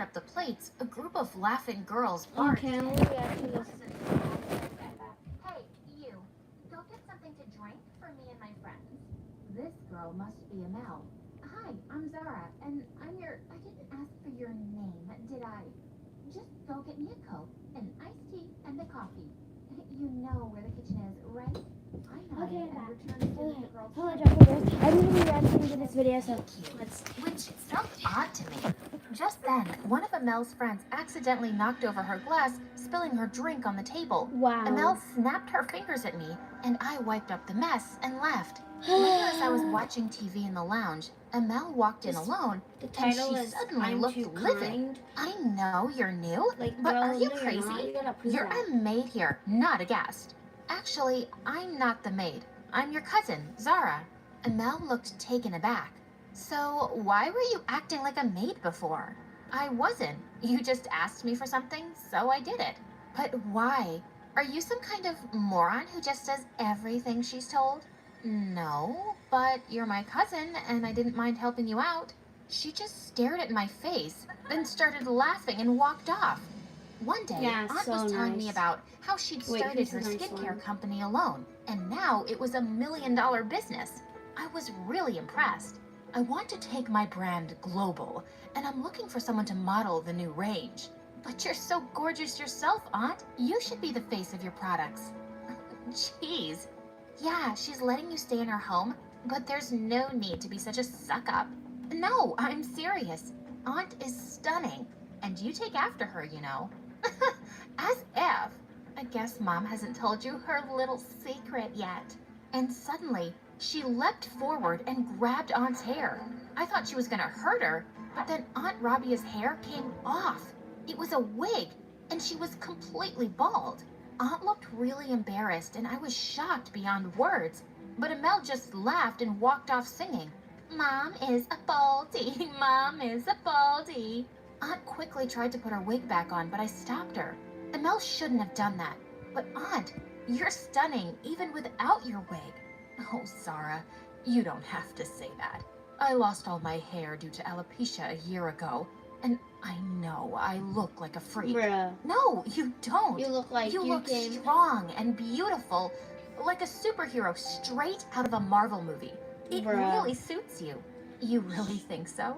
up the plates, a group of laughing girls barked. Okay, we'll react to this. Hey, you. Go get something to drink for me and my friends. This girl must be Amel. Hi, I'm Zara, and I didn't ask for your name, did I? Just go get me a Coke, an iced tea, and the coffee. You know where the kitchen is, right? I Okay, nodded and returned to the girl's Hello, Jumper. I'm going to be reacting to this video, so let's... which felt odd to me. Just then, one of Amel's friends accidentally knocked over her glass, spilling her drink on the table. Wow. Amel snapped her fingers at me, and I wiped up the mess and left. Later, as I was watching TV in the lounge, Amel walked in alone, The and title she is suddenly I'm looked Too livid. Kind. I know you're new, Like, but girl, are you no, crazy? You're not. You gotta prove You're that. a maid here, not a guest. Actually, I'm not the maid. I'm your cousin, Zara. Amel looked taken aback. So, why were you acting like a maid before? I wasn't. You just asked me for something, so I did it. But why? Are you some kind of moron who just does everything she's told? No, but you're my cousin, and I didn't mind helping you out. She just stared at my face, then started laughing and walked off. One day, Yeah, Aunt so was telling me nice. about how she'd Wait, started who's her the nice skincare one? company alone, and now it was $1 million business. I was really impressed. I want to take my brand global, and I'm looking for someone to model the new range. But you're so gorgeous yourself, Aunt. You should be the face of your products. Jeez. Yeah, she's letting you stay in her home, but there's no need to be such a suck-up. No, I'm serious. Aunt is stunning, and you take after her, you know. As if. I guess Mom hasn't told you her little secret yet. And suddenly, she leapt forward and grabbed Aunt's hair. I thought she was gonna hurt her, but then Aunt Rabia's hair came off. It was a wig, and she was completely bald. Aunt looked really embarrassed, and I was shocked beyond words. But Amel just laughed and walked off singing, Mom is a baldy, Mom is a baldy. Aunt quickly tried to put her wig back on, but I stopped her. Amel shouldn't have done that. But Aunt, you're stunning even without your wig. Oh, Zara, you don't have to say that. I lost all my hair due to alopecia a year ago, and I know I look like a freak. Bruh. No, you don't. You look like you look came... strong and beautiful, like a superhero straight out of a Marvel movie. It Bruh. really suits you. You really think so?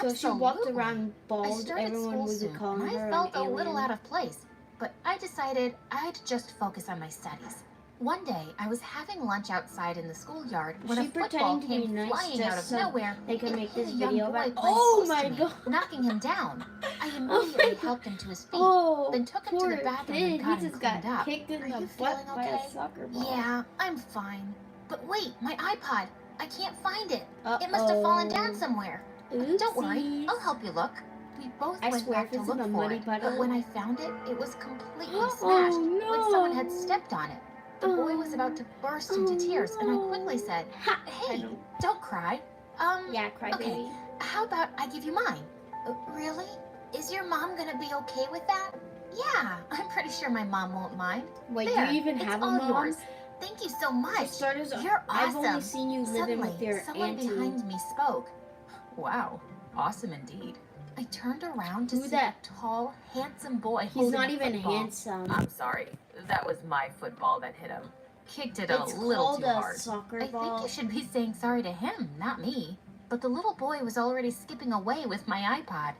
So she walked Absolutely. around I bald. started Everyone school was soon, calling and her I felt an a little alien. out of place, but I decided I'd just focus on my studies. One day, I was having lunch outside in the schoolyard when She a football pretending to be came nice flying out of just so nowhere they can and make hit this a young video boy back. playing Oh close my to me, god! knocking him down. I Oh immediately my god! helped him to his feet, Oh, then took him to poor the bathroom kid. and got He him just cleaned got up. kicked in Are the you butt feeling by okay? a soccer ball. Yeah, I'm fine. But wait, my iPod. I can't find it. Uh-oh. It must have fallen down somewhere. Don't worry, Oopsies. I'll help you look. We both I went swear, back if to it's in look a for muddy it, puddle- but when I found it, it was completely Oh, smashed, no. like someone had stepped on it. The boy was about to burst into Oh, tears, and I no. quickly said, Ha! Hey, I don't cry. Yeah, cry okay, baby. how about I give you mine? Really? Is your mom gonna be okay with that? Yeah, I'm pretty sure my mom won't mind. Wait, There, do you even it's have a all mom? yours. Thank you so much. For starters, You're I've awesome. only seen you living Suddenly, with your someone auntie. behind me spoke. Wow, awesome indeed. I turned around to Who see that? a tall, handsome boy He's holding not a even football. handsome. I'm sorry, that was my football that hit him. Kicked it It's a little called too a hard. soccer I think ball. you should be saying sorry to him, not me. But the little boy was already skipping away with my iPod.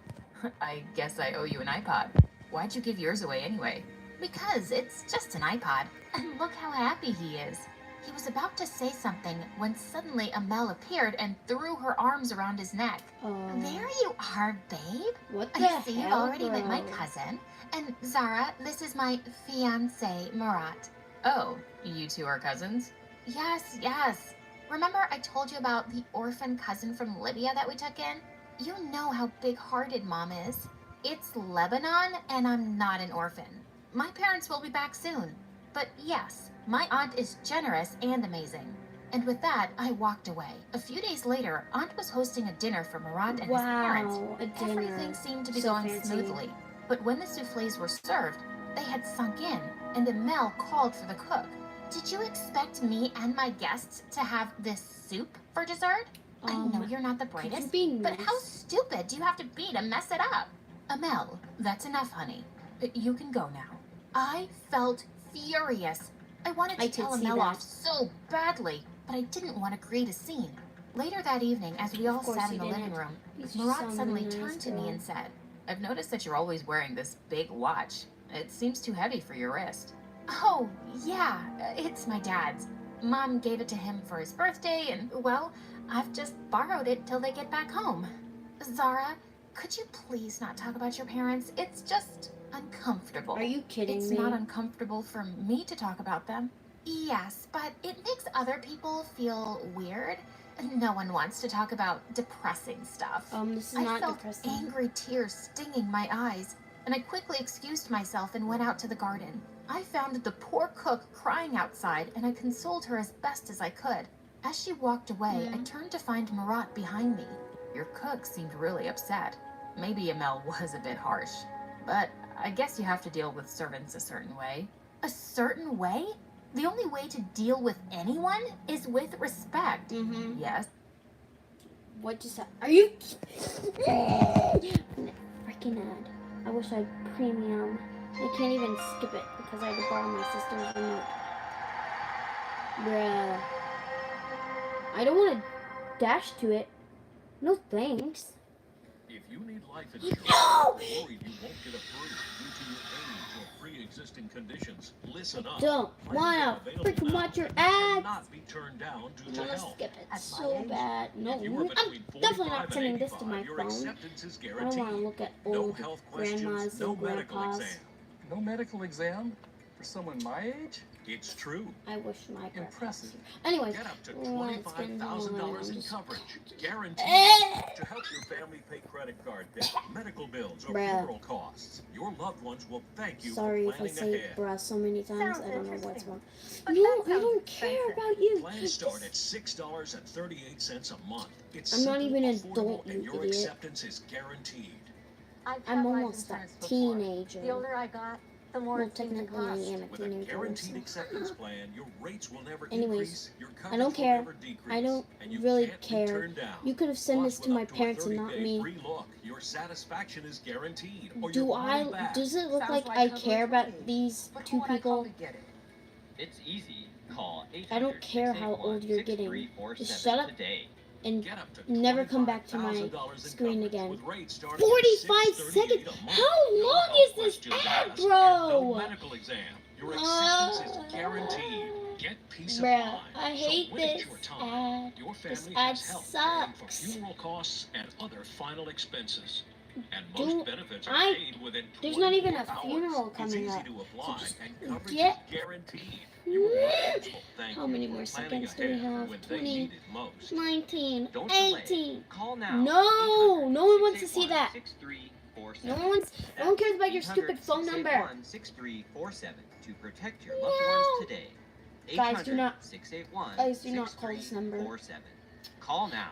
I guess I owe you an iPod. Why'd you give yours away anyway? Because it's just an iPod. And look how happy he is. He was about to say something when suddenly Amel appeared and threw her arms around his neck. Oh. There you are, babe. What the I see you've hell, already met my bro? cousin. And Zara, this is my fiancé, Murat. Oh, you two are cousins? Yes, yes. Remember I told you about the orphan cousin from Libya that we took in? You know how big-hearted Mom is. It's Lebanon, and I'm not an orphan. My parents will be back soon. But yes, my aunt is generous and amazing. And with that, I walked away. A few days later, Aunt was hosting a dinner for Murat and his parents. Wow, a dinner. Everything seemed to be So going fancy. smoothly. But when the souffles were served, they had sunk in, and Amel called for the cook. Did you expect me and my guests to have this soup for dessert? I know you're not the Could you brightest, be but nice? how stupid do you have to be to mess it up? Amel, that's enough, honey. You can go now. I felt furious. I wanted I to could tell see Amel that. off so badly, but I didn't want to create a scene. Later that evening, as we all Of course sat you in the living didn't. room, He's just Murat so suddenly nice turned to me girl. and said, I've noticed that you're always wearing this big watch. It seems too heavy for your wrist. Oh, yeah, it's my dad's. Mom gave it to him for his birthday, and, well, I've just borrowed it till they get back home. Zara, could you please not talk about your parents? It's just uncomfortable. Are you kidding It's me? not uncomfortable for me to talk about them. Yes, but it makes other people feel weird. No one wants to talk about depressing stuff. This is I not felt depressing. angry tears stinging my eyes, and I quickly excused myself and went out to the garden. I found the poor cook crying outside, and I consoled her as best as I could. As she walked away, I turned to find Murat behind me. Your cook seemed really upset. Maybe Amel was a bit harsh, but I guess you have to deal with servants a certain way. A certain way? The only way to deal with anyone is with respect. Mm-hmm. Yes. What just happened? Are you? Freaking ad. I wish I had premium. I can't even skip it because I had to borrow my sister's remote. Bruh. I don't want to dash to it. No thanks. If you need life insurance, No! or worried you won't get approved due to your age or pre-existing conditions, listen up. Don't Plans wanna are available freaking now. watch your You ads. cannot be turned down due I'm to gonna health. skip it At my so age? bad. No, If you are I'm between definitely 45 not and sending this to 85, my your phone. acceptance is I don't guaranteed. want to look at No old health questions, grandmas no and medical grandpas. exam. No medical exam for someone my age? It's true. I wish my grandpa was Impressive. here. Anyways, Get up to let's get into $25,000 in just- coverage, guaranteed, Eh. to help your family pay credit card debt, medical bills, or Bruh. funeral costs. Your loved ones will thank you Sorry for if I planning say ahead. bruh so many times. Sounds I don't know what's interesting. wrong. But No, that I don't sounds care expensive. about you. Plans start at $6.38 a month. It's I'm not simple, even an affordable, adult, and you your idiot. acceptance is guaranteed. I've I'm had life almost a insurance before. teenager. The older I got, the more Well, it seemed to technically I cost. am a With a teenager. guaranteed So. acceptance plan, your rates will never Anyways, increase, your I coverage don't will care. never decrease, I don't and you really can't be care. turned down. You could have sent Plus, this to with my up to a parents and not 30-day me. free look, your satisfaction is guaranteed, or Do your money I? back. Does it look Sounds like like I coverage care for about me. these But two who would I call people? to get it? It's easy. Call 800 I don't care how old you're getting. 681 Just shut up today. and Get up to never come back to my $25,000 in screen coverage, again. with rates starting at 45 $638 seconds? a month. How No long health is this questions ad, asked, and bro? no medical exam. Your acceptance is guaranteed. Get peace of Bruh, mind. I So hate when it's this your time, ad. your This family ad has help paying for sucks. funeral costs and other final expenses. And Do most benefits are I- paid within 24 There's not even a hours. funeral It's coming easy up. to apply, just and coverage get- is guaranteed. Your loved ones will thank How you many for more planning seconds do we ahead have? when they 20. need it most. 19, Don't delay. 18. Call now. No, no one wants to see 800 that. 6347. No one cares about your stupid phone number. 6347 to protect your loved No. ones today. Guys, do not- 681 guys, do not call this number. 6347. Call now.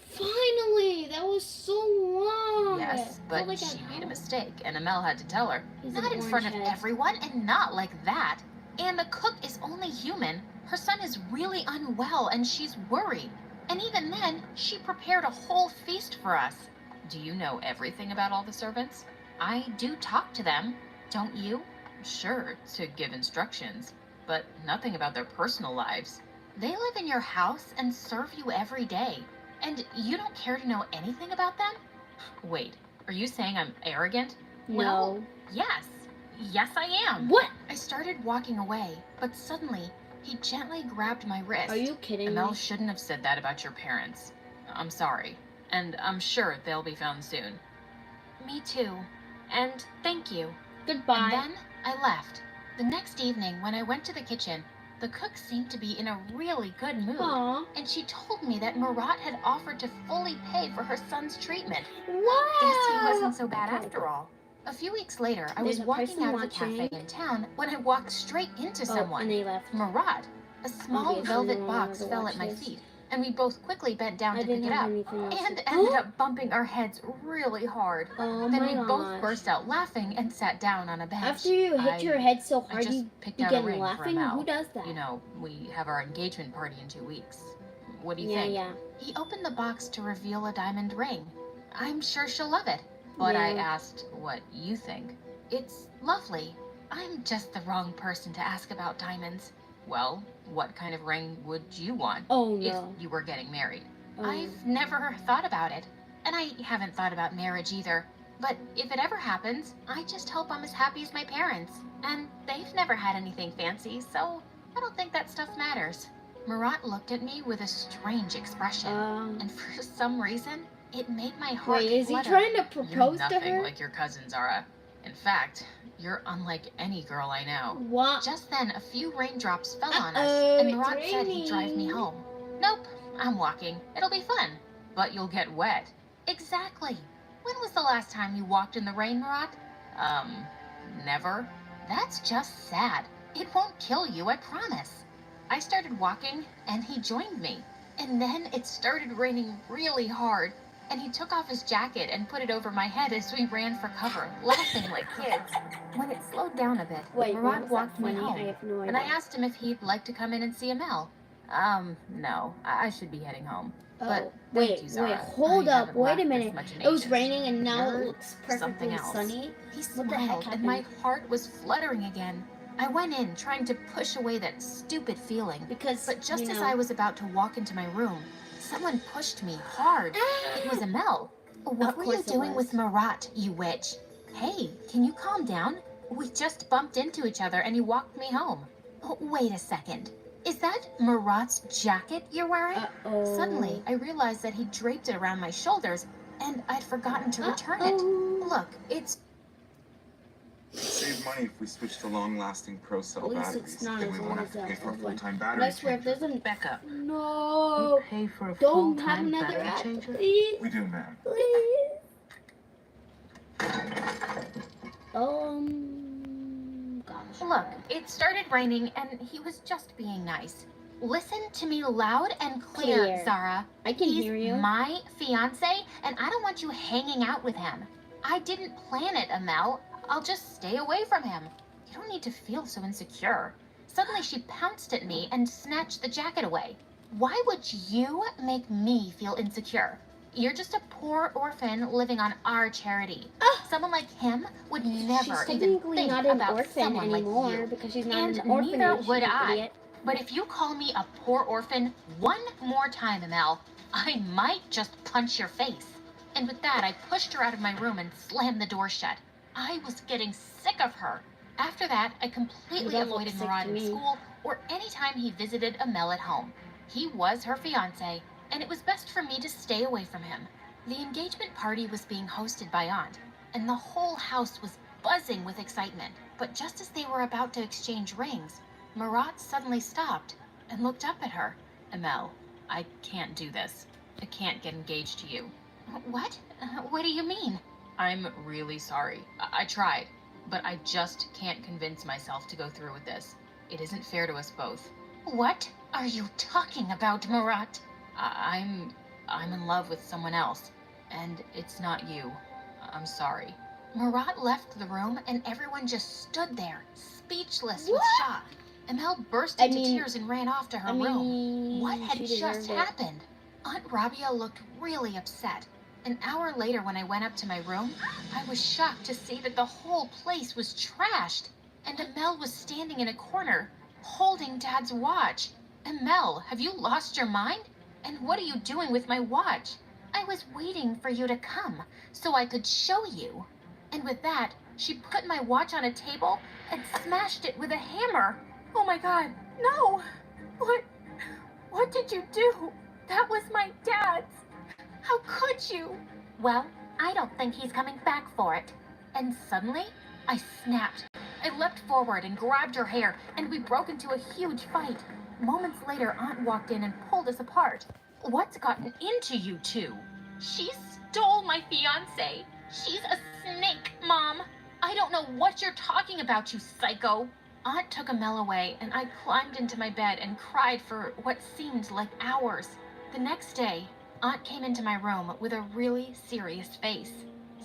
Finally, that was so long. Yes, but Felt like she an made a hour. mistake, and Amel had to tell her. He's Not an in front of orange head. everyone, and not like that. And the cook is only human. Her son is really unwell, and she's worried. And even then, she prepared a whole feast for us. Do you know everything about all the servants? I do talk to them, don't you? Sure, to give instructions, but nothing about their personal lives. They live in your house and serve you every day. And you don't care to know anything about them? Wait, are you saying I'm arrogant? Well, No. Yes. Yes, I am. What? I started walking away, but suddenly he gently grabbed my wrist. Are you kidding me? Amel shouldn't have said that about your parents. I'm sorry. And I'm sure they'll be found soon. Me too. And thank you. Goodbye. And then I left. The next evening, when I went to the kitchen, the cook seemed to be in a really good mood. Aw. And she told me that Murat had offered to fully pay for her son's treatment. Wow. Guess he wasn't so bad Okay. after all. A few weeks later, I There's was a walking person out of the cafe watching. in town when I walked straight into Oh, someone. and they left. Murat. A small Obviously, velvet no one box ever fell watched at my this. feet, and we both quickly bent down I to pick didn't it have up, anything else. and to- ended up bumping our heads really hard. Oh Then my we gosh. both burst out laughing and sat down on a bench. After you hit I- your head so I hard, just you picked begin out a ring for laughing. Amel. Who does that? You know, we have our engagement party in 2 weeks. What do you yeah, think? yeah. He opened the box to reveal a diamond ring. I'm sure she'll love it. but I Yeah. asked what you think. It's lovely. I'm just the wrong person to ask about diamonds. Well, what kind of ring would you want Oh if no. you were getting married? Oh. I've never thought about it, and I haven't thought about marriage either. But if it ever happens, I just hope I'm as happy as my parents. And they've never had anything fancy, so I don't think that stuff matters. Murat looked at me with a strange expression, and for some reason, it made my heart Wait, is he flutter. trying to You're propose to nothing her? like your cousin, Zara. In fact, you're unlike any girl I know. What? Just then, a few raindrops fell on us, Uh-oh, and it's Murat said he'd drive me raining. home. Nope, I'm walking. It'll be fun. But you'll get wet. Exactly. When was the last time you walked in the rain, Murat? Never. That's just sad. It won't kill you, I promise. I started walking, and he joined me. And then it started raining really hard, and he took off his jacket and put it over my head as we ran for cover, laughing like kids. When it slowed down a bit, Wait, why Murat was that walked me funny? home. I have no And I idea. asked him if he'd like to come in and see Amel. No, I should be heading home. Oh, But wait, thank you, Zara. wait, hold I up, haven't wait a laughed this minute. much in It was ages. raining and now You're it looks something perfectly else. sunny. He What the heck smiled, and my happened? heart was fluttering again. I went in, trying to push away that stupid feeling. Because, But just you as know, I was about to walk into my room, someone pushed me hard. It was Amel. What Of were course you it doing was. with Murat, you witch? Hey, can you calm down? We just bumped into each other and he walked me home. Oh, wait a second. Is that Murat's jacket you're wearing? Uh-oh. Suddenly, I realized that he draped it around my shoulders and I'd forgotten to return it. Uh-oh. Look, it's Save money if we switch to long-lasting Pro Cell At least batteries. it's not Then as we old won't as have to that pay for a old one. full-time But battery I swear, if changer. there's an... Back up. No! Pay for a Don't have full-time another battery ad, changer? please. We do, ma'am. Please. Gosh. Look, it started raining and he was just being nice. Listen to me loud and clear, Clear. Zara. I can He's hear you. my fiance, and I don't want you hanging out with him. I didn't plan it, Amel. I'll just stay away from him. You don't need to feel so insecure. Suddenly she pounced at me and snatched the jacket away. Why would you make me feel insecure? You're just a poor orphan living on our charity. Someone like him would never She's even technically think not an about orphan someone anymore like you. because she's not And an orphanage. neither would you I. idiot. But if you call me a poor orphan one more time, Amel, I might just punch your face. And with that, I pushed her out of my room and slammed the door shut. I was getting sick of her. After that, I completely That looks avoided sick to Murat in me. school or any time he visited Amel at home. He was her fiance, and it was best for me to stay away from him. The engagement party was being hosted by Aunt, and the whole house was buzzing with excitement. But just as they were about to exchange rings, Murat suddenly stopped and looked up at her. Amel, I can't do this. I can't get engaged to you. What? What do you mean? I'm really sorry. I tried, but I just can't convince myself to go through with this. It isn't fair to us both. What are you talking about, Murat? I'm in love with someone else, and it's not you. I'm sorry. Murat left the room, and everyone just stood there, speechless with shock. Amel burst I into mean- tears and ran off to her I room. mean, What had she just deserved it. happened? Aunt Rabia looked really upset. An hour later, when I went up to my room, I was shocked to see that the whole place was trashed. And Amel was standing in a corner, holding Dad's watch. Amel, have you lost your mind? And what are you doing with my watch? I was waiting for you to come, so I could show you. And with that, she put my watch on a table and smashed it with a hammer. Oh my God, no! What did you do? That was my dad's. How could you? Well, I don't think he's coming back for it. And suddenly, I snapped. I leapt forward and grabbed her hair, and we broke into a huge fight. Moments later, Aunt walked in and pulled us apart. What's gotten into you two? She stole my fiancé. She's a snake, Mom. I don't know what you're talking about, you psycho. Aunt took Amel away, and I climbed into my bed and cried for what seemed like hours. The next day, Aunt came into my room with a really serious face.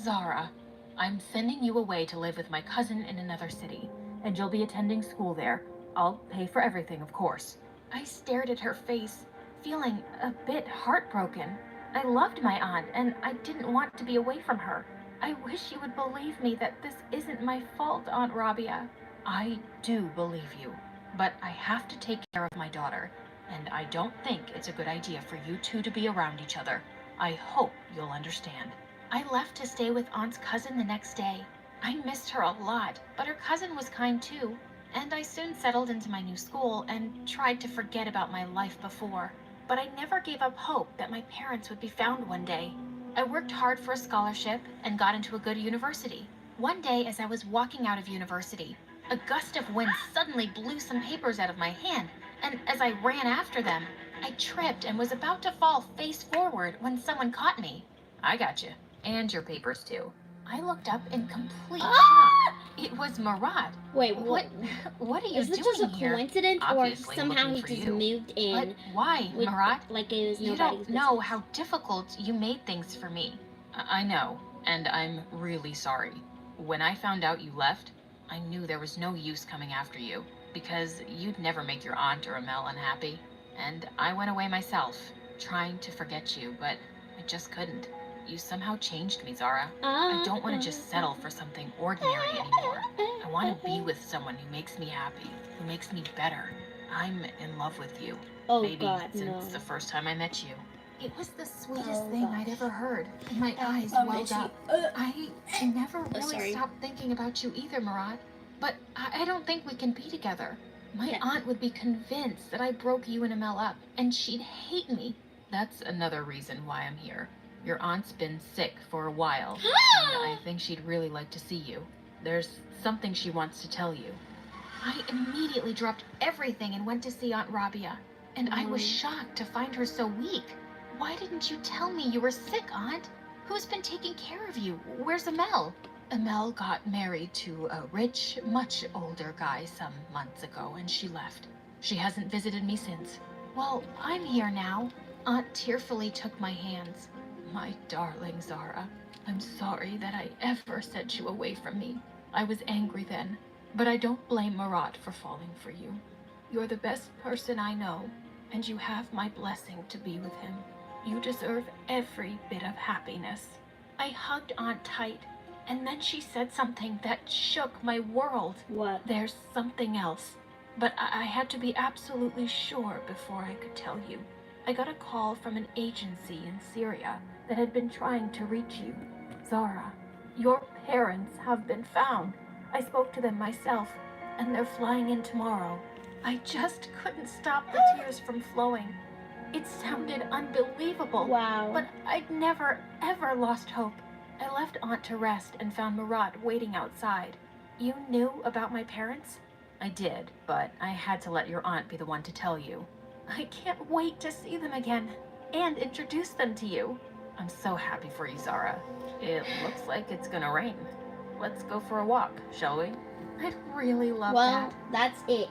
Zara, I'm sending you away to live with my cousin in another city, and you'll be attending school there. I'll pay for everything, of course. I stared at her face, feeling a bit heartbroken. I loved my aunt, and I didn't want to be away from her. I wish you would believe me that this isn't my fault, Aunt Rabia. I do believe you, but I have to take care of my daughter, and I don't think it's a good idea for you two to be around each other. I hope you'll understand. I left to stay with Aunt's cousin the next day. I missed her a lot, but her cousin was kind too, and I soon settled into my new school and tried to forget about my life before. But I never gave up hope that my parents would be found one day. I worked hard for a scholarship and got into a good university. One day, as I was walking out of university, a gust of wind suddenly blew some papers out of my hand, and as I ran after them, I tripped and was about to fall face forward when someone caught me. I got you. And your papers too. I looked up in complete shock. It was Marat. Wait, What are you Is this doing just a here? coincidence, Obviously or somehow he looking for just you. moved in? But why, with, Marat? like it was You nobody's don't know business? how difficult you made things for me. I know, and I'm really sorry. When I found out you left, I knew there was no use coming after you, because you'd never make your aunt or Amel unhappy. And I went away myself, trying to forget you, but I just couldn't. You somehow changed me, Zara. I don't want to just settle for something ordinary anymore. I want to be with someone who makes me happy, who makes me better. I'm in love with you. Oh Maybe God, since no. the first time I met you. It was the sweetest Oh, thing gosh. I'd ever heard, and my eyes welled up. I never really sorry. stopped thinking about you either, Marat. But I don't think we can be together. My Yeah. aunt would be convinced that I broke you and Amel up, and she'd hate me. That's another reason why I'm here. Your aunt's been sick for a while, and I think she'd really like to see you. There's something she wants to tell you. I immediately dropped everything and went to see Aunt Rabia, and I was shocked to find her so weak. Why didn't you tell me you were sick, Aunt? Who's been taking care of you? Where's Amel? Amel got married to a rich, much older guy some months ago, and she left. She hasn't visited me since. Well, I'm here now. Aunt tearfully took my hands. My darling Zara, I'm sorry that I ever sent you away from me. I was angry then, but I don't blame Marat for falling for you. You're the best person I know, and you have my blessing to be with him. You deserve every bit of happiness. I hugged Aunt tight, and then she said something that shook my world. What? There's something else, but I had to be absolutely sure before I could tell you. I got a call from an agency in Syria that had been trying to reach you. Zara, your parents have been found. I spoke to them myself, and they're flying in tomorrow. I just couldn't stop the tears from flowing. It sounded unbelievable. Wow. But I'd never, ever lost hope. I left Aunt to rest and found Marat waiting outside. You knew about my parents? I did, but I had to let your aunt be the one to tell you. I can't wait to see them again and introduce them to you. I'm so happy for you, Zara. It looks like it's gonna rain. Let's go for a walk, shall we? I'd really love Well, that. that's it.